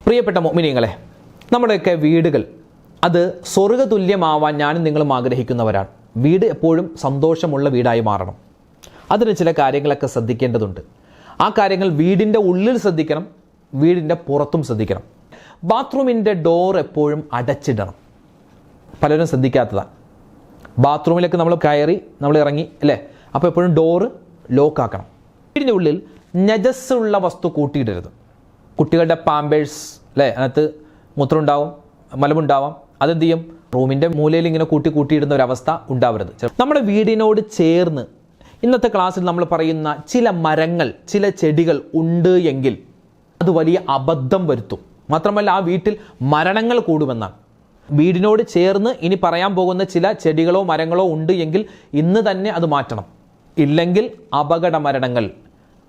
പ്രിയപ്പെട്ട മുഅ്മിനീങ്ങളെ, നമ്മുടെയൊക്കെ വീടുകൾ അത് സ്വർഗ്ഗതുല്യമാവാൻ ഞാനും നിങ്ങളും ആഗ്രഹിക്കുന്നവരാണ്. വീട് എപ്പോഴും സന്തോഷമുള്ള വീടായി മാറണം. അതിന് ചില കാര്യങ്ങളൊക്കെ ശ്രദ്ധിക്കേണ്ടതുണ്ട്. ആ കാര്യങ്ങൾ വീടിൻ്റെ ഉള്ളിൽ ശ്രദ്ധിക്കണം, വീടിൻ്റെ പുറത്തും ശ്രദ്ധിക്കണം. ബാത്റൂമിൻ്റെ ഡോർ എപ്പോഴും അടച്ചിടണം. പലരും ശ്രദ്ധിക്കാത്തതാണ്. ബാത്റൂമിലേക്ക് നമ്മൾ കയറി നമ്മൾ ഇറങ്ങി അല്ലേ, അപ്പോൾ എപ്പോഴും ഡോറ് ലോക്കാക്കണം. വീടിൻ്റെ ഉള്ളിൽ നജസ്സുള്ള വസ്തു കൂട്ടിയിടരുത്. കുട്ടികളുടെ പാമ്പേഴ്സ് അല്ലേ, അതിനകത്ത് മൂത്രമുണ്ടാവും, മലമുണ്ടാവാം. അതെന്ത് ചെയ്യും? റൂമിൻ്റെ മൂലയിൽ ഇങ്ങനെ കൂട്ടിയിടുന്ന ഒരവസ്ഥ ഉണ്ടാവരുത്. നമ്മുടെ വീടിനോട് ചേർന്ന് ഇന്നത്തെ ക്ലാസ്സിൽ നമ്മൾ പറയുന്ന ചില മരങ്ങൾ, ചില ചെടികൾ ഉണ്ട് എങ്കിൽ അത് വലിയ അബദ്ധം വരുത്തും. മാത്രമല്ല ആ വീട്ടിൽ മരണങ്ങൾ കൂടുമെന്നാണ്. വീടിനോട് ചേർന്ന് ഇനി പറയാൻ പോകുന്ന ചില ചെടികളോ മരങ്ങളോ ഉണ്ട് എങ്കിൽ ഇന്ന് തന്നെ അത് മാറ്റണം. ഇല്ലെങ്കിൽ അപകട മരണങ്ങൾ,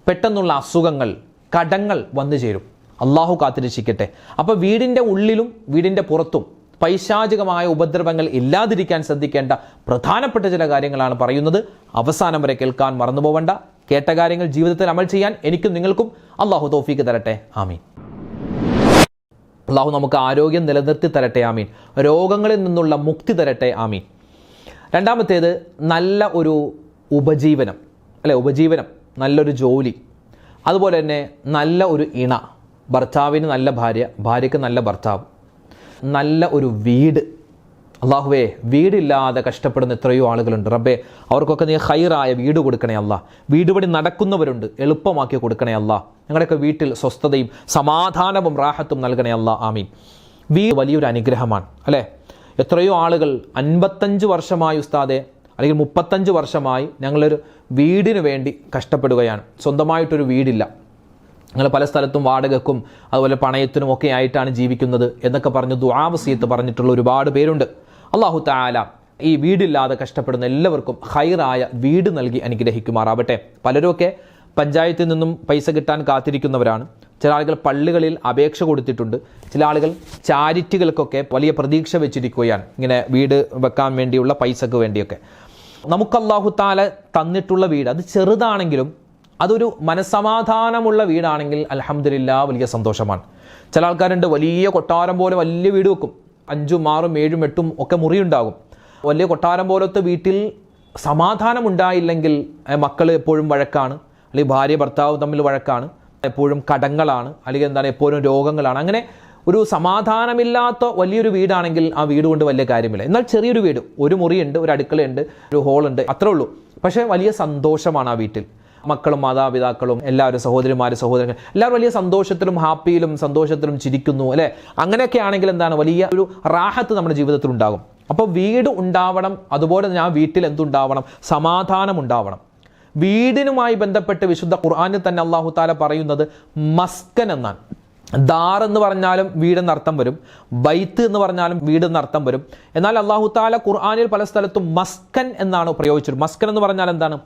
പെട്ടെന്നുള്ള അസുഖങ്ങൾ, കടങ്ങൾ വന്നു ചേരും. അള്ളാഹു കാത്തിരക്ഷിക്കട്ടെ. അപ്പോൾ വീടിൻ്റെ ഉള്ളിലും വീടിൻ്റെ പുറത്തും പൈശാചികമായ ഉപദ്രവങ്ങൾ ഇല്ലാതിരിക്കാൻ ശ്രദ്ധിക്കേണ്ട പ്രധാനപ്പെട്ട ചില കാര്യങ്ങളാണ് പറയുന്നത്. അവസാനം വരെ കേൾക്കാൻ മറന്നു പോവണ്ട. കേട്ട കാര്യങ്ങൾ ജീവിതത്തിൽ അമൽ ചെയ്യാൻ എനിക്കും നിങ്ങൾക്കും അള്ളാഹു തൗഫീക്ക് തരട്ടെ. ആമീൻ. അള്ളാഹു നമുക്ക് ആരോഗ്യം നിലനിർത്തി തരട്ടെ. ആമീൻ. രോഗങ്ങളിൽ നിന്നുള്ള മുക്തി തരട്ടെ. ആമീൻ. രണ്ടാമത്തേത് നല്ല ഒരു ഉപജീവനം അല്ലെ, ഉപജീവനം, നല്ലൊരു ജോലി, അതുപോലെ തന്നെ നല്ല ഒരു ഇണ. ഭർത്താവിന് നല്ല ഭാര്യ, ഭാര്യയ്ക്ക് നല്ല ഭർത്താവ്, നല്ല ഒരു വീട്. അള്ളാഹുവേ, വീടില്ലാതെ കഷ്ടപ്പെടുന്ന എത്രയോ ആളുകളുണ്ട്. റബ്ബേ, അവർക്കൊക്കെ നീ ഖൈറായ വീട് കൊടുക്കണേ അല്ലാ. വീട് പണി നടക്കുന്നവരുണ്ട്, എളുപ്പമാക്കി കൊടുക്കണേ അല്ലാ. ഞങ്ങളുടെയൊക്കെ വീട്ടിൽ സ്വസ്ഥതയും സമാധാനവും റാഹത്തും നൽകണേ അല്ലാ. ആമീൻ. വീട് വലിയൊരു അനുഗ്രഹമാണ് അല്ലേ. എത്രയോ ആളുകൾ 55 വർഷമായി ഉസ്താദെ, അല്ലെങ്കിൽ 35 വർഷമായി ഞങ്ങളൊരു വീടിന് വേണ്ടി കഷ്ടപ്പെടുകയാണ്. സ്വന്തമായിട്ടൊരു വീടില്ല, ഞങ്ങൾ പല സ്ഥലത്തും വാടകയ്ക്കും അതുപോലെ പണയത്തിനും ഒക്കെ ആയിട്ടാണ് ജീവിക്കുന്നത് എന്നൊക്കെ പറഞ്ഞ് ദുആ വസിയത്ത് പറഞ്ഞിട്ടുള്ള ഒരുപാട് പേരുണ്ട്. അല്ലാഹു തആല ഈ വീടില്ലാതെ കഷ്ടപ്പെടുന്ന എല്ലാവർക്കും ഖൈറായ വീട് നൽകി അനുഗ്രഹിക്കുമാറാവട്ടെ. പലരുമൊക്കെ പഞ്ചായത്തിൽ നിന്നും പൈസ കിട്ടാൻ കാത്തിരിക്കുന്നവരാണ്. ചില ആളുകൾ പള്ളികളിൽ അപേക്ഷ കൊടുത്തിട്ടുണ്ട്. ചില ആളുകൾ ചാരിറ്റികൾക്കൊക്കെ വലിയ പ്രതീക്ഷ വെച്ചിരിക്കുകയാണ്, ഇങ്ങനെ വീട് വെക്കാൻ വേണ്ടിയുള്ള പൈസക്ക് വേണ്ടിയൊക്കെ. നമുക്ക് അല്ലാഹു തആല തന്നിട്ടുള്ള വീട് അത് ചെറുതാണെങ്കിലും അതൊരു മനസ്സമാധാനമുള്ള വീടാണെങ്കിൽ അൽഹംദുലില്ലാ വലിയ സന്തോഷമാണ്. ചില ആൾക്കാരുണ്ട് വലിയ കൊട്ടാരം പോലെ വലിയ വീട് വെക്കും, 5, 6, 7, 8 ഒക്കെ മുറിയുണ്ടാകും. വലിയ കൊട്ടാരം പോലത്തെ വീട്ടിൽ സമാധാനം ഉണ്ടായില്ലെങ്കിൽ മക്കൾ എപ്പോഴും വഴക്കാണ്, അല്ലെങ്കിൽ ഭാര്യ ഭർത്താവ് തമ്മിൽ വഴക്കാണ്, എപ്പോഴും കടങ്ങളാണ്, അല്ലെങ്കിൽ എന്താണ് എപ്പോഴും രോഗങ്ങളാണ്. അങ്ങനെ ഒരു സമാധാനമില്ലാത്ത വലിയൊരു വീടാണെങ്കിൽ ആ വീട് കൊണ്ട് വലിയ കാര്യമില്ല. എന്നാൽ ചെറിയൊരു വീട്, ഒരു മുറിയുണ്ട്, ഒരു അടുക്കളയുണ്ട്, ഒരു ഹോളുണ്ട്, അത്രേ ഉള്ളൂ. പക്ഷേ വലിയ സന്തോഷമാണ് ആ വീട്ടിൽ. മക്കളും മാതാപിതാക്കളും എല്ലാവരും, സഹോദരന്മാരും സഹോദരങ്ങൾ എല്ലാവരും വലിയ സന്തോഷത്തിലും ഹാപ്പിയിലും സന്തോഷത്തിലും ചിരിക്കുന്നു അല്ലേ. അങ്ങനെയൊക്കെ ആണെങ്കിൽ എന്താണ്, വലിയ ഒരു റാഹത്ത് നമ്മുടെ ജീവിതത്തിൽ ഉണ്ടാകും. അപ്പോൾ വീട് ഉണ്ടാവണം. അതുപോലെ തന്നെ ആ വീട്ടിൽ എന്തുണ്ടാവണം? സമാധാനം ഉണ്ടാവണം. വീടിനുമായി ബന്ധപ്പെട്ട് വിശുദ്ധ ഖുർആനിൽ തന്നെ അല്ലാഹു തആല പറയുന്നത് മസ്കൻ എന്നാണ്. ദാർ എന്ന് പറഞ്ഞാലും വീടെന്നർത്ഥം വരും, ബൈത്ത് എന്ന് പറഞ്ഞാലും വീടെന്നർത്ഥം വരും. എന്നാൽ അല്ലാഹു തആല ഖുർആനിൽ പല സ്ഥലത്തും മസ്കൻ എന്നാണ് പ്രയോഗിച്ചത്. മസ്കൻ എന്ന് പറഞ്ഞാൽ എന്താണ്?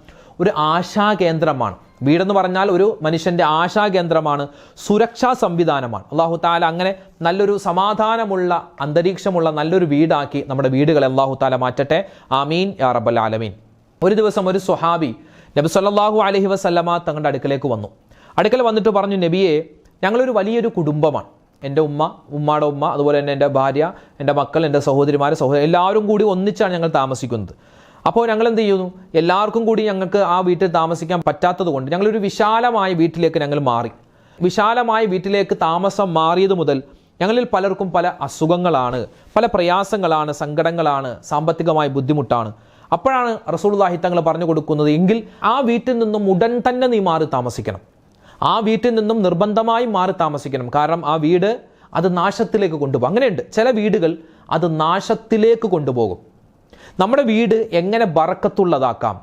ഒരു ആശാകേന്ദ്രമാണ്. വീടെന്ന് പറഞ്ഞാൽ ഒരു മനുഷ്യൻ്റെ ആശാകേന്ദ്രമാണ്, സുരക്ഷാ സംവിധാനമാണ്. അല്ലാഹു തആല അങ്ങനെ നല്ലൊരു സമാധാനമുള്ള അന്തരീക്ഷമുള്ള നല്ലൊരു വീടാക്കി നമ്മുടെ വീടുകളെ അല്ലാഹു തആല മാറ്റട്ടെ. ആമീൻ യാ റബ്ബൽ ആലമീൻ. ഒരു ദിവസം ഒരു സ്വഹാബി നബി സല്ലല്ലാഹു അലൈഹി വസല്ലമ തങ്ങളുടെ അടുക്കലേക്ക് വന്നു. അടുക്കൽ വന്നിട്ട് പറഞ്ഞു, നബിയെ, ഞങ്ങളൊരു വലിയൊരു കുടുംബമാണ്. എൻ്റെ ഉമ്മയുടെ ഉമ്മ, അതുപോലെ തന്നെ എൻ്റെ ഭാര്യ, എൻ്റെ മക്കൾ, എൻ്റെ സഹോദരൻ എല്ലാവരും കൂടി ഒന്നിച്ചാണ് ഞങ്ങൾ താമസിക്കുന്നത്. അപ്പോൾ ഞങ്ങൾ എന്ത് ചെയ്യുന്നു? എല്ലാവർക്കും കൂടി ഞങ്ങൾക്ക് ആ വീട്ടിൽ താമസിക്കാൻ പറ്റാത്തത് കൊണ്ട് ഞങ്ങളൊരു വിശാലമായ വീട്ടിലേക്ക് ഞങ്ങൾ മാറി. വിശാലമായ വീട്ടിലേക്ക് താമസം മാറിയത് മുതൽ ഞങ്ങളിൽ പലർക്കും പല അസുഖങ്ങളാണ്, പല പ്രയാസങ്ങളാണ്, സങ്കടങ്ങളാണ്, സാമ്പത്തികമായ ബുദ്ധിമുട്ടാണ്. അപ്പോഴാണ് റസൂലുള്ളാഹി തങ്ങൾ പറഞ്ഞു കൊടുക്കുന്നത്, എങ്കിൽ ആ വീട്ടിൽ നിന്നും ഉടൻ തന്നെ നീ മാറി താമസിക്കണം. ആ വീട്ടിൽ നിന്നും നിർബന്ധമായി മാറി താമസിക്കണം. കാരണം ആ വീട് അത് നാശത്തിലേക്ക് കൊണ്ടുപോകും. അങ്ങനെയുണ്ട് ചില വീടുകൾ, അത് നാശത്തിലേക്ക് കൊണ്ടുപോകും. നമ്മുടെ വീട് എങ്ങനെ ബറക്കത്തുള്ളതാക്കാം,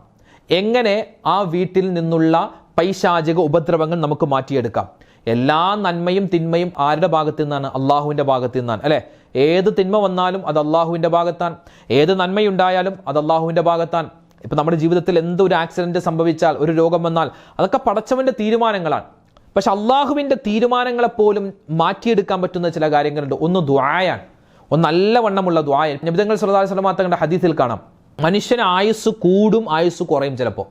എങ്ങനെ ആ വീട്ടിൽ നിന്നുള്ള പൈശാചിക ഉപദ്രവങ്ങൾ നമുക്ക് മാറ്റിയെടുക്കാം. എല്ലാ നന്മയും തിന്മയും ആരുടെ ഭാഗത്തു നിന്നാണ്? അള്ളാഹുവിൻ്റെ ഭാഗത്തു നിന്നാണ് അല്ലേ. ഏത് തിന്മ വന്നാലും അത് അള്ളാഹുവിൻ്റെ ഭാഗത്താണ്, ഏത് നന്മയുണ്ടായാലും അത് അള്ളാഹുവിൻ്റെ ഭാഗത്താണ്. ഇപ്പം നമ്മുടെ ജീവിതത്തിൽ എന്തൊരു ആക്സിഡൻറ്റ് സംഭവിച്ചാൽ, ഒരു രോഗം വന്നാൽ, അതൊക്കെ പടച്ചവൻ്റെ തീരുമാനങ്ങളാണ്. പക്ഷെ അള്ളാഹുവിൻ്റെ തീരുമാനങ്ങളെപ്പോലും മാറ്റിയെടുക്കാൻ പറ്റുന്ന ചില കാര്യങ്ങളുണ്ട്. ഒന്ന് ദുആയാണ്, ഒന്ന് നല്ലവണ്ണമുള്ള ദുആ. നബി തങ്ങൾ സല്ലല്ലാഹു അലൈഹി വസല്ലം തങ്ങളുടെ ഹദീസിൽ കാണാം, മനുഷ്യന് ആയുസ് കൂടും ആയുസ് കുറയും. ചിലപ്പോൾ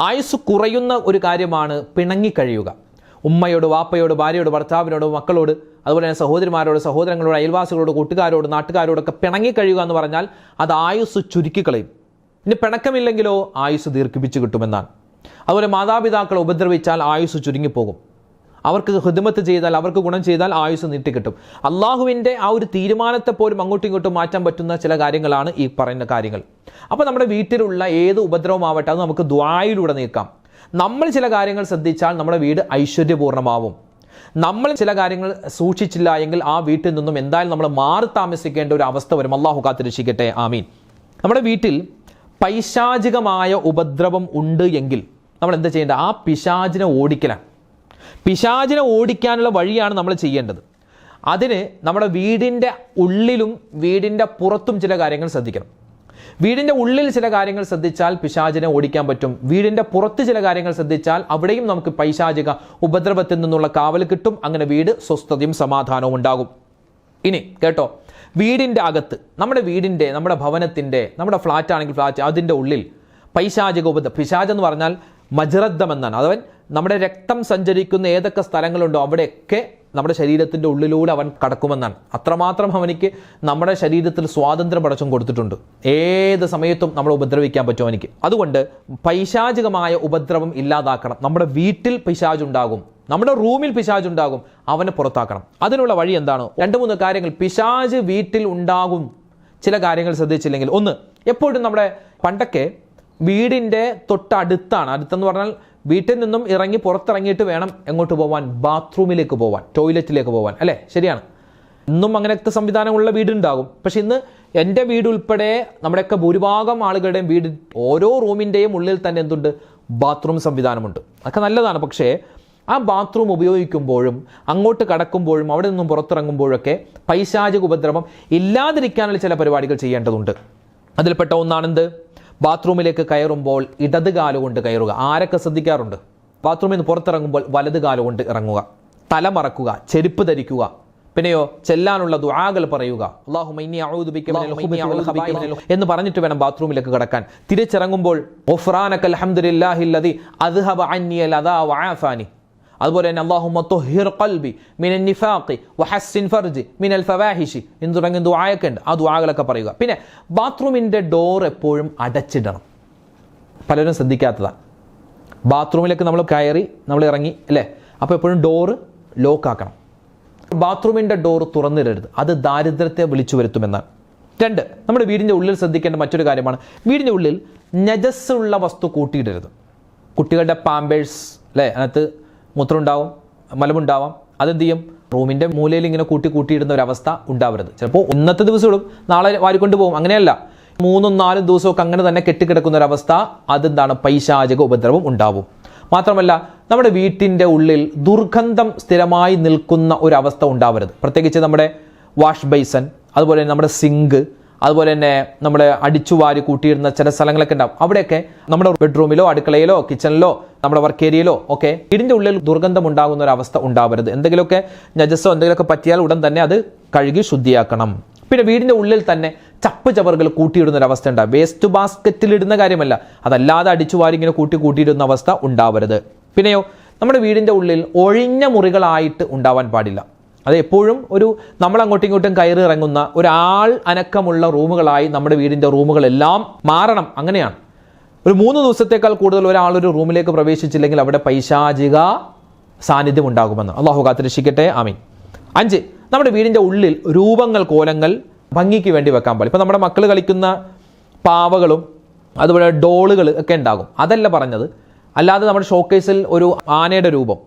ആയുസ് കുറയുന്ന ഒരു കാര്യമാണ് പിണങ്ങിക്കഴിയുക. ഉമ്മയോട്, വാപ്പയോട്, ഭാര്യയോട്, ഭർത്താവിനോട്, മക്കളോട്, അതുപോലെ തന്നെ സഹോദരിമാരോട്, സഹോദരങ്ങളോട്, അയൽവാസികളോട്, കൂട്ടുകാരോട്, നാട്ടുകാരോടൊക്കെ പിണങ്ങിക്കഴിയുക എന്ന് പറഞ്ഞാൽ അത് ആയുസ് ചുരുക്കിക്കളയും. ഇനി പിണക്കമില്ലെങ്കിലോ ആയുസ് ദീർഘിപ്പിച്ച് കിട്ടുമെന്നാണ്. അതുപോലെ മാതാപിതാക്കളെ ഉപദ്രവിച്ചാൽ ആയുസ് ചുരുങ്ങിപ്പോകും. അവർക്ക് ഖിദ്മത്ത് ചെയ്താൽ, അവർക്ക് ഗുണം ചെയ്താൽ ആയുസ് നീട്ടിക്കിട്ടും. അള്ളാഹുവിൻ്റെ ആ ഒരു തീരുമാനത്തെ പോലും അങ്ങോട്ടും ഇങ്ങോട്ടും മാറ്റാൻ പറ്റുന്ന ചില കാര്യങ്ങളാണ് ഈ പറയുന്ന കാര്യങ്ങൾ. അപ്പോൾ നമ്മുടെ വീട്ടിലുള്ള ഏത് ഉപദ്രവമാവട്ടെ അത് നമുക്ക് ദുആയിലൂടെ നീക്കാം. നമ്മൾ ചില കാര്യങ്ങൾ ശ്രദ്ധിച്ചാൽ നമ്മുടെ വീട് ഐശ്വര്യപൂർണ്ണമാവും. നമ്മൾ ചില കാര്യങ്ങൾ സൂക്ഷിച്ചില്ല എങ്കിൽ ആ വീട്ടിൽ നിന്നും എന്തായാലും നമ്മൾ മാറി താമസിക്കേണ്ട ഒരു അവസ്ഥ വരും. അള്ളാഹു കാത്തുരക്ഷിക്കട്ടെ, ആമീൻ. നമ്മുടെ വീട്ടിൽ പൈശാചികമായ ഉപദ്രവം ഉണ്ട് എങ്കിൽ നമ്മൾ എന്താ ചെയ്യേണ്ടത്? ആ പിശാചിനെ ഓടിക്കലാണ്. പിശാചിനെ ഓടിക്കാനുള്ള വഴിയാണ് നമ്മൾ ചെയ്യേണ്ടത്. അതിന് നമ്മുടെ വീടിൻ്റെ ഉള്ളിലും വീടിൻ്റെ പുറത്തും ചില കാര്യങ്ങൾ ശ്രദ്ധിക്കണം. വീടിൻ്റെ ഉള്ളിൽ ചില കാര്യങ്ങൾ ശ്രദ്ധിച്ചാൽ പിശാചിനെ ഓടിക്കാൻ പറ്റും. വീടിൻ്റെ പുറത്ത് ചില കാര്യങ്ങൾ ശ്രദ്ധിച്ചാൽ അവിടെയും നമുക്ക് പൈശാചിക ഉപദ്രവത്തിൽ നിന്നുള്ള കാവൽ കിട്ടും. അങ്ങനെ വീട് സ്വസ്ഥതയും സമാധാനവും ഉണ്ടാകും. ഇനി കേട്ടോ, വീടിൻ്റെ അകത്ത്, നമ്മുടെ വീടിൻ്റെ, നമ്മുടെ ഭവനത്തിൻ്റെ, നമ്മുടെ ഫ്ലാറ്റ് ആണെങ്കിൽ ഫ്ലാറ്റ്, അതിൻ്റെ ഉള്ളിൽ പൈശാചിക പിശാച് എന്ന് പറഞ്ഞാൽ മജ്റദ്ദം എന്നാണ്. അവൻ നമ്മുടെ രക്തം സഞ്ചരിക്കുന്ന ഏതൊക്കെ സ്ഥലങ്ങളുണ്ടോ അവിടെയൊക്കെ നമ്മുടെ ശരീരത്തിൻ്റെ ഉള്ളിലൂടെ അവൻ കടക്കുമെന്നാണ്. അത്രമാത്രം അവനിക്ക് നമ്മുടെ ശരീരത്തിൽ സ്വാതന്ത്ര്യം പടച്ചും കൊടുത്തിട്ടുണ്ട്. ഏത് സമയത്തും നമ്മളെ ഉപദ്രവിക്കാൻ പറ്റും അവനിക്ക്. അതുകൊണ്ട് പൈശാചികമായ ഉപദ്രവം ഇല്ലാതാക്കണം. നമ്മുടെ വീട്ടിൽ പിശാചുണ്ടാകും, നമ്മുടെ റൂമിൽ പിശാചുണ്ടാകും, അവനെ പുറത്താക്കണം. അതിനുള്ള വഴി എന്താണ്? 2-3 കാര്യങ്ങൾ. പിശാച് വീട്ടിൽ ഉണ്ടാകും ചില കാര്യങ്ങൾ ശ്രദ്ധിച്ചില്ലെങ്കിൽ. ഒന്ന്, എപ്പോഴും നമ്മുടെ പണ്ടൊക്കെ വീടിൻ്റെ തൊട്ടടുത്താണ്, അടുത്തെന്ന് പറഞ്ഞാൽ വീട്ടിൽ നിന്നും ഇറങ്ങി പുറത്തിറങ്ങിയിട്ട് വേണം എങ്ങോട്ട് പോകാൻ? ബാത്റൂമിലേക്ക് പോകാൻ, ടോയ്ലറ്റിലേക്ക് പോകാൻ, അല്ലേ? ശരിയാണ്. ഇന്നും അങ്ങനത്തെ സംവിധാനമുള്ള വീടുണ്ടാകും. പക്ഷെ ഇന്ന് എൻ്റെ വീട് ഉൾപ്പെടെ നമ്മുടെയൊക്കെ ഭൂരിഭാഗം ആളുകളുടെയും വീട് ഓരോ റൂമിൻ്റെയും ഉള്ളിൽ തന്നെ എന്തുണ്ട്? ബാത്റൂം സംവിധാനമുണ്ട്. അതൊക്കെ നല്ലതാണ്. പക്ഷേ ആ ബാത്റൂം ഉപയോഗിക്കുമ്പോഴും അങ്ങോട്ട് കടക്കുമ്പോഴും അവിടെ നിന്നും പുറത്തിറങ്ങുമ്പോഴൊക്കെ പൈശാചിക ഉപദ്രവം ഇല്ലാതിരിക്കാനുള്ള ചില പരിപാടികൾ ചെയ്യേണ്ടതുണ്ട്. അതിൽപ്പെട്ട ഒന്നാണെന്ത്? ബാത്റൂമിലേക്ക് കയറുമ്പോൾ ഇടത് കാലുകൊണ്ട് കയറുക. ആരൊക്കെ ശ്രദ്ധിക്കാറുണ്ട്? ബാത്റൂമിൽ നിന്ന് പുറത്തിറങ്ങുമ്പോൾ വലത് കാലുകൊണ്ട് ഇറങ്ങുക, തല മറക്കുക, ചെരുപ്പ് ധരിക്കുക, പിന്നെയോ ചെല്ലാനുള്ള ദുആകൾ പറയുക. അല്ലാഹുമ്മ ഇന്നി അഊദു ബിക മിനൽ ഖുബൂസി വൽ ഖബായിസ് എന്ന് പറഞ്ഞിട്ട് വേണം ബാത്റൂമിലേക്ക് കടക്കാൻ. തിരിച്ചിറങ്ങുമ്പോൾ ഗുഫ്റാനക അൽഹംദുലില്ലാഹില്ലദി അദ്ഹബ അന്നി അൽഅദാ വആഫാനി. അതുപോലെ തന്നെ അല്ലാഹുമ്മ തുഹിർ ഖൽബി മിനൻ നിഫാഖി വഹസ്സിൻ ഫർജി മിനൽ ഫവാഹിഷി എന്ന് തുടങ്ങിയ ദുആയൊക്കെ ഉണ്ട്. ആ ദുആകളൊക്കെ പറയുക. പിന്നെ ബാത്റൂമിൻ്റെ ഡോർ എപ്പോഴും അടച്ചിടണം. പലരും ശ്രദ്ധിക്കാത്തതാണ്. ബാത്റൂമിലേക്ക് നമ്മൾ കയറി, നമ്മൾ ഇറങ്ങി, അല്ലേ? അപ്പോൾ എപ്പോഴും ഡോറ് ലോക്കാക്കണം. ബാത്റൂമിൻ്റെ ഡോർ തുറന്നിടരുത്. അത് ദാരിദ്ര്യത്തെ വിളിച്ചു വരുത്തുമെന്നാണ്. 2, നമ്മുടെ വീടിൻ്റെ ഉള്ളിൽ ശ്രദ്ധിക്കേണ്ട മറ്റൊരു കാര്യമാണ്, വീടിൻ്റെ ഉള്ളിൽ നജസ്സുള്ള വസ്തു കൂട്ടിയിടരുത്. കുട്ടികളുടെ പാമ്പേഴ്സ്, അല്ലേ? അതിനകത്ത് മൂത്രമുണ്ടാവും, മലമുണ്ടാവാം. അതെന്ത് ചെയ്യും? റൂമിൻ്റെ മൂലയിൽ ഇങ്ങനെ കൂട്ടിയിടുന്ന ഒരു അവസ്ഥ ഉണ്ടാവരുത്. ചിലപ്പോൾ ഇന്നത്തെ ദിവസം ഇടും, നാളെ വാരിക്കൊണ്ട് പോകും. അങ്ങനെയല്ല, 3-4 ദിവസമൊക്കെ അങ്ങനെ തന്നെ കെട്ടിക്കിടക്കുന്ന ഒരവസ്ഥ, അതെന്താണ്? പൈശാചിക ഉപദ്രവം ഉണ്ടാവും. മാത്രമല്ല, നമ്മുടെ വീട്ടിൻ്റെ ഉള്ളിൽ ദുർഗന്ധം സ്ഥിരമായി നിൽക്കുന്ന ഒരവസ്ഥ ഉണ്ടാവരുത്. പ്രത്യേകിച്ച് നമ്മുടെ വാഷ് ബേസൻ, അതുപോലെ തന്നെ നമ്മുടെ സിങ്ക്, അതുപോലെ തന്നെ നമ്മുടെ അടിച്ചുവാരി കൂട്ടിയിടുന്ന ചില സ്ഥലങ്ങളൊക്കെ ഉണ്ടാവും. അവിടെയൊക്കെ നമ്മുടെ ബെഡ്റൂമിലോ അടുക്കളയിലോ കിച്ചണിലോ നമ്മുടെ വർക്ക് ഏരിയയിലോ ഒക്കെ വീടിൻ്റെ ഉള്ളിൽ ദുർഗന്ധം ഉണ്ടാകുന്ന ഒരു അവസ്ഥ ഉണ്ടാവരുത്. എന്തെങ്കിലുമൊക്കെ നജസ്സോ എന്തെങ്കിലുമൊക്കെ പറ്റിയാൽ ഉടൻ തന്നെ അത് കഴുകി ശുദ്ധിയാക്കണം. പിന്നെ വീടിൻ്റെ ഉള്ളിൽ തന്നെ ചപ്പ് ചവറുകൾ കൂട്ടിയിടുന്ന ഒരു അവസ്ഥ ഉണ്ടാവും. വേസ്റ്റ് ബാസ്ക്കറ്റിൽ ഇടുന്ന കാര്യമല്ല, അതല്ലാതെ അടിച്ചുവാരി ഇങ്ങനെ കൂട്ടിയിടുന്ന അവസ്ഥ ഉണ്ടാവരുത്. പിന്നെയോ, നമ്മുടെ വീടിൻ്റെ ഉള്ളിൽ ഒഴിഞ്ഞ മുറികളായിട്ട് ഉണ്ടാവാൻ പാടില്ല. അത് എപ്പോഴും ഒരു നമ്മൾ അങ്ങോട്ടും ഇങ്ങോട്ടും കയറി ഇറങ്ങുന്ന ഒരാൾ അനക്കമുള്ള റൂമുകളായി നമ്മുടെ വീടിൻ്റെ റൂമുകളെല്ലാം മാറണം. അങ്ങനെയാണ്. ഒരു 3 ദിവസത്തേക്കാൾ കൂടുതൽ ഒരാളൊരു റൂമിലേക്ക് പ്രവേശിച്ചില്ലെങ്കിൽ അവിടെ പൈശാചിക സാന്നിധ്യം ഉണ്ടാകുമെന്ന് അള്ളാഹു കാത്തുരക്ഷിക്കട്ടെ, ആമീൻ. 5, നമ്മുടെ വീടിൻ്റെ ഉള്ളിൽ രൂപങ്ങൾ, കോലങ്ങൾ ഭംഗിക്ക് വേണ്ടി വെക്കാൻ പാടില്ല. ഇപ്പോൾ നമ്മുടെ മക്കൾ കളിക്കുന്ന പാവകളും അതുപോലെ ഡോളുകൾ ഒക്കെ ഉണ്ടാകും. അതല്ല പറഞ്ഞത്. അല്ലാതെ നമ്മുടെ ഷോക്കേസിൽ ഒരു ആനയുടെ രൂപം,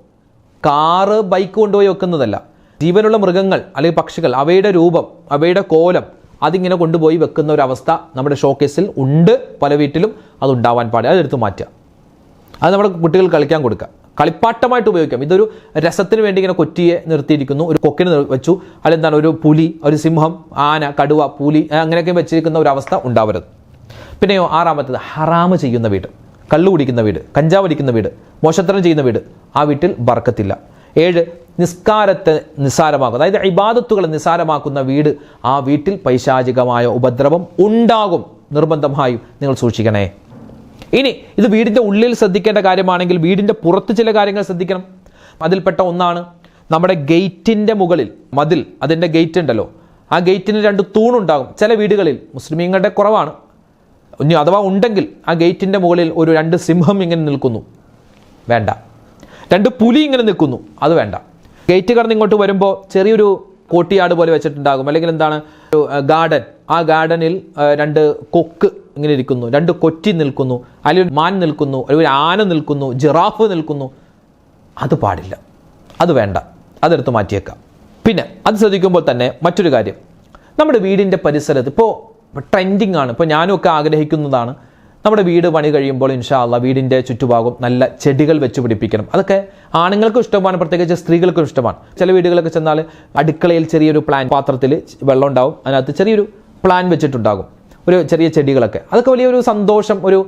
കാറ്, ബൈക്ക് കൊണ്ടുപോയി വെക്കുന്നതല്ല. ജീവനുള്ള മൃഗങ്ങൾ അല്ലെങ്കിൽ പക്ഷികൾ, അവയുടെ രൂപം, അവയുടെ കോലം അതിങ്ങനെ കൊണ്ടുപോയി വെക്കുന്ന ഒരു അവസ്ഥ നമ്മുടെ ഷോക്കേസിൽ ഉണ്ട്. പല വീട്ടിലും അതുണ്ടാവാൻ പാടില്ല. അതെടുത്ത് മാറ്റുക. അത് നമ്മുടെ കുട്ടികൾ കളിക്കാൻ കൊടുക്കുക, കളിപ്പാട്ടമായിട്ട് ഉപയോഗിക്കാം. ഇതൊരു രസത്തിന് വേണ്ടി ഇങ്ങനെ കൊറ്റിയെ നിർത്തിയിരിക്കുന്നു, ഒരു കൊക്കിന് വെച്ചു, അല്ലെന്താണ് ഒരു പുലി, ഒരു സിംഹം, ആന, കടുവ, പുലി അങ്ങനെയൊക്കെ വെച്ചിരിക്കുന്ന ഒരു അവസ്ഥ ഉണ്ടാവരുത്. പിന്നെയോ 6-മത്തേത്, ഹറാമ് ചെയ്യുന്ന വീട്, കള്ളു കുടിക്കുന്ന വീട്, കഞ്ചാവ് അടിക്കുന്ന വീട്, മോശത്തരം ചെയ്യുന്ന വീട്, ആ വീട്ടിൽ ബർക്കത്തില്ല. 7, നിസ്കാരത്തെ നിസ്സാരമാക്കും, അതായത് ഇബാദത്തുകളെ നിസ്സാരമാക്കുന്ന വീട്, ആ വീട്ടിൽ പൈശാചികമായ ഉപദ്രവം ഉണ്ടാകും. നിർബന്ധമായും നിങ്ങൾ സൂക്ഷിക്കണേ. ഇനി ഇത് വീടിൻ്റെ ഉള്ളിൽ ശ്രദ്ധിക്കേണ്ട കാര്യമാണെങ്കിൽ വീടിൻ്റെ പുറത്ത് ചില കാര്യങ്ങൾ ശ്രദ്ധിക്കണം. അതിൽപ്പെട്ട ഒന്നാണ് നമ്മുടെ ഗേറ്റിൻ്റെ മുകളിൽ മതിൽ, അതിൻ്റെ ഗേറ്റ് ഉണ്ടല്ലോ, ആ ഗേറ്റിന് 2 തൂണുണ്ടാകും. ചില വീടുകളിൽ, മുസ്ലിമീങ്ങളുടെ കുറവാണ്, ഇനി അഥവാ ഉണ്ടെങ്കിൽ ആ ഗേറ്റിൻ്റെ മുകളിൽ ഒരു 2 സിംഹം ഇങ്ങനെ നിൽക്കുന്നു, വേണ്ട. 2 പുലി ഇങ്ങനെ നിൽക്കുന്നു, അത് വേണ്ട. ഗേറ്റ് കടന്ന് ഇങ്ങോട്ട് വരുമ്പോൾ ചെറിയൊരു കോട്ടിയാട് പോലെ വെച്ചിട്ടുണ്ടാകും, അല്ലെങ്കിൽ എന്താണ് ഒരു ഗാർഡൻ, ആ ഗാർഡനിൽ 2 കൊക്ക് ഇങ്ങനെ ഇരിക്കുന്നു, 2 കൊറ്റി നിൽക്കുന്നു, അല്ലെങ്കിൽ ഒരു മാൻ നിൽക്കുന്നു, അല്ലെങ്കിൽ ഒരു ആന നിൽക്കുന്നു, ജിറാഫ് നിൽക്കുന്നു, അത് പാടില്ല, അത് വേണ്ട, അതെടുത്ത് മാറ്റിയേക്കാം. പിന്നെ അത് ശ്രദ്ധിക്കുമ്പോൾ തന്നെ മറ്റൊരു കാര്യം, നമ്മുടെ വീടിൻ്റെ പരിസരത്ത് ഇപ്പോൾ ട്രെൻഡിങ് ആണ്, ഇപ്പോൾ ഞാനും ഒക്കെ ആഗ്രഹിക്കുന്നതാണ്, നമ്മുടെ വീട് പണി കഴിയുമ്പോൾ ഇൻഷാ അല്ലാ വീടിൻ്റെ ചുറ്റുഭാഗം നല്ല ചെടികൾ വെച്ച് പിടിപ്പിക്കണം. അതൊക്കെ ആണുങ്ങൾക്കും ഇഷ്ടമാണ്, പ്രത്യേകിച്ച് സ്ത്രീകൾക്കും ഇഷ്ടമാണ്. ചില വീടുകളൊക്കെ ചെന്നാൽ അടുക്കളയിൽ ചെറിയൊരു പ്ലാൻ പാത്രത്തിൽ വെള്ളം ഉണ്ടാവും, അതിനകത്ത് ചെറിയൊരു പ്ലാൻ വെച്ചിട്ടുണ്ടാകും, ഒരു ചെറിയ ചെടികളൊക്കെ. അതൊക്കെ വലിയൊരു സന്തോഷം, ഒരു